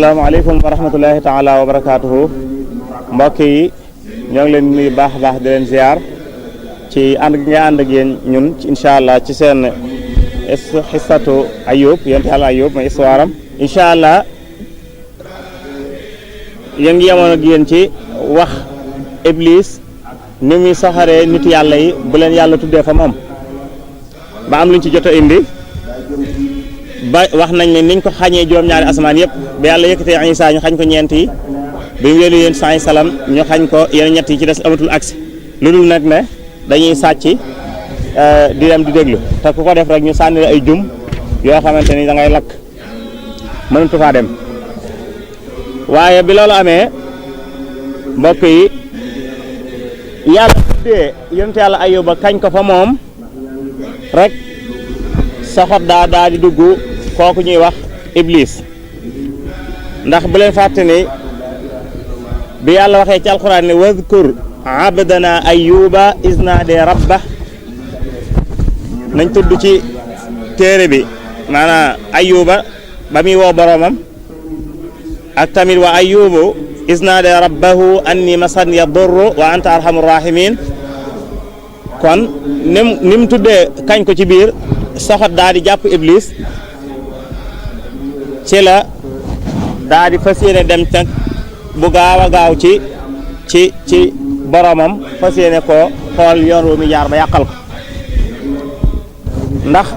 asalaamaaleykum wa rahmatullahi taala wa barakaatuhu mbokk yi ñoo ngi leen nuyu baax a baax di leen ziar ci ànd gi nga ànd ak yéen ñun incha allah ci seen xisatu Ayub yonent Yàlla Ayub mooy histoire am incha allah yéen ngi yemoon ak yéen ci wax Iblis ni muy soxaree nit yàlla yi bu leen yàlla tuddee fa moom ba am luñ ci jot a indi ba wax nañ ne niñ ko xañee juróom-ñaari asamaan yëpp ba yàlla yëkkatee Isa ñu xañ ko ñeent yi bi mu wéelu yéen salaam ñu xañ ko yeneen ñett yi ci des amatul agsi lu dul nag ne dañuy sàcc di dem di déglu te ku ko def rek ñu sànni ay jum yoo xamante ni da ngay lakk mënatu faa dem waaye bi loolu amee mbokk yi yàlla tuddee yonent Yàlla Ayuba kañ ko fa moom rek soxot daa di dugg kooku ñuy wax Iblis ndax bu leen fàtte ni bi yàlla waxee ci alxuraan ne wadkur abdana Ayuba isnaade rabba nañ tudd ci téere bi maanaam Ayuba ba muy woo boroomam ak tamit wa Ayubu isnaade rabbahu anni masan ya durru wa anta arhamur rahimin kon nim tuddee kañ ko ci biir soxot daa di jàpp Iblis ci la daa di fas yéene dem ca bu gaaw a gaaw ci boromam fas yéene koo xool yoon wu mi jaar ba yàqal ko ndax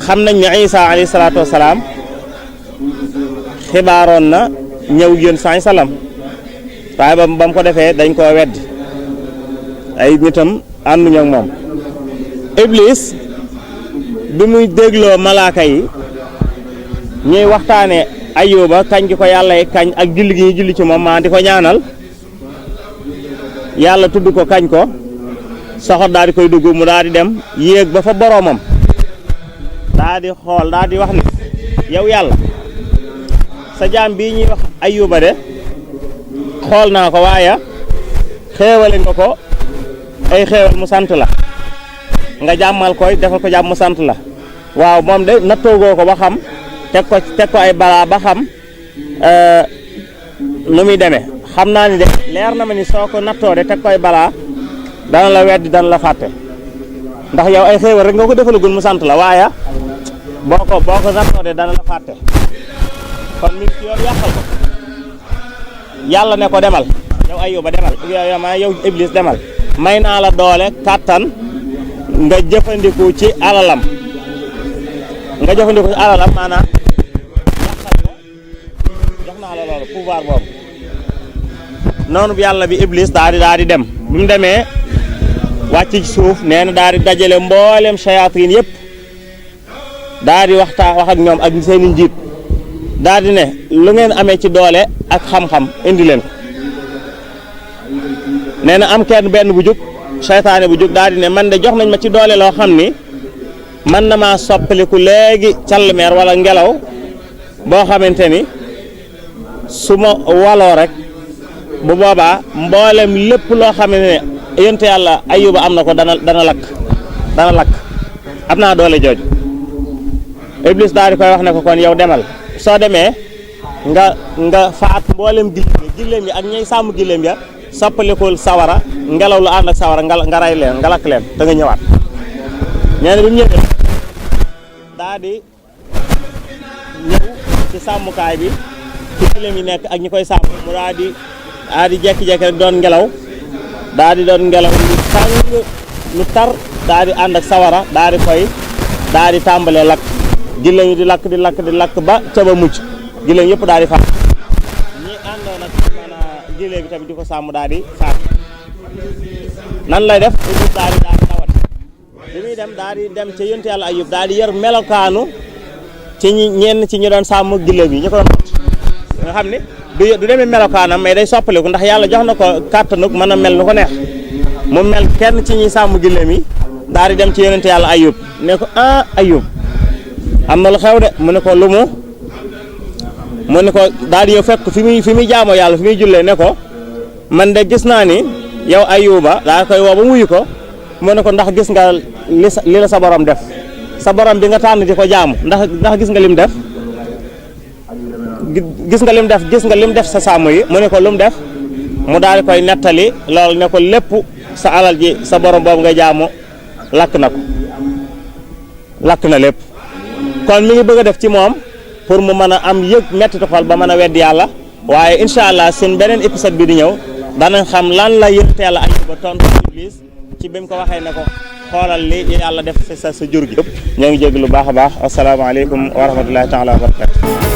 xam nañ ne Isa alayhi salaatu wasalaam xibaaroon na ñëw yéen salaam waaye ba mu ko defee dañ koo wedd ay nitam ànduñu ak moom Iblis bi muy dégloo malaaka yi ñuy waxtaane Ayuba kañ gi ko yàlla yi kañ ak julli gi ñu julli ci moom maa di ko ñaanal yàlla tudd ko kañ ko soxor daal di koy dugg mu daal di dem yéeg ba fa boroomam daal di xool daal di wax ni yow yàlla sa jaam bii ñuy wax Ayuba de xool naa ko waaye xéewale nga ko ay xéewal mu sant la nga jàmmal koy defal ko jàmm mu sant la waaw moom de nattoogoo ko ba xam teg ko ay balaa ba xam nu muy demee xam naa ni de leer na ma ni soo ko nattoo de teg ko ay balaa dana la weddi dana la fàtte ndax yow ay xéewal rek nga ko defalagul mu sant la waaye boo ko nattoo de dana la fàtte kon mi ci yoon yàqal ko yàlla ne ko demal yow Ayuba demal yow Iblis demal may naa la doole kàttan nga jëfandiku ci alalam maanaam yàqal ko jox naa la loolu pouvoir boobu noonu yàlla bi Iblis daal di dem bi mu demee wàcc ci suuf nee na daal di dajale mboolem shayatin yëpp daal di wax ak ñoom ak seeni njiit daal di ne lu ngeen amee ci doole ak xam-xam indi leen ko nee na am kenn benn bu jug seytaane bu jug daal di ne man de jox nañ ma ci doole loo xam ni man na maa soppaliku léegi callmeer wala ngelaw boo xamante ni su ma waloo rek bu boobaa mboolem lépp loo xam ne yonent Yàlla Ayuba am na ko dana lakk am naa doole jooju Iblis daal di koy wax ne ko kon yow demal soo demee nga faat mboolem giléem yi ak ñay sàmm giléem ya soppalikul sawara ngelaw lu ànd ak sawara nga ray leen nga lakk leen te nga ñëwaat nee na bi mu ñëwee daa di ñëw ci sàmmukaay bi ci giléem yi nekk ak ñi koy sàmm mu daa di jekki-jekki rek doon ngelaw lu tar daa di ànd ak sawara daa di tàmbalee lakk giléem yi di lakk ba ca ba mucc giléem yëpp daal di faat ñi àndoon ak giléem bi tamit di ko sàmm daal di faat nan lay def Iblis daal di tawat li muy dem daal di dem ca yonent Yàlla Ayub daal di yor melokaanu ci ñenn ci ñu doon sàmm giléem yi ñu ko doon nga xam ne du demee melokaanam mais day soppaliku ndax yàlla jox na ko kàttanug mën a mel nu ko neex mu mel kenn ci ñi sàmm giléem yi daal di dem ci yonent Yàlla Ayub ne ko Ayub am na lu xew de mu ne ko lu mu ne ko daal di yow fekk fi muy jaamoo yàlla fi muy jullee ne ko man de gis naa ni yow Ayuba daa koy woo ba muyu ko mu ne ko ndax gis nga li la sa borom def sa borom bi nga tànn di ko jaamu ndax gis nga lim def gis nga lim def sa sàmm yi mu ne ko lu mu def mu daal di koy nettali loolu ne ko lépp sa alal ji sa borom boobu nga jaamu lakk na lépp kon mi ngi bëgg a def ci moom pour mu mën a am yëg mettitu xol ba mën a weddi yàlla waaye incha allah suñ beneen épisode bi di ñëw danañ xam lan la yënte yàlla Ayuba tontu Iblis ci bi mu ko waxee ne ko xoolal li yàlla def sa jur gi. ñoo ngi jégg lu baax a baax asalaamaaleykum wa rahmatullahi taala wa barakatu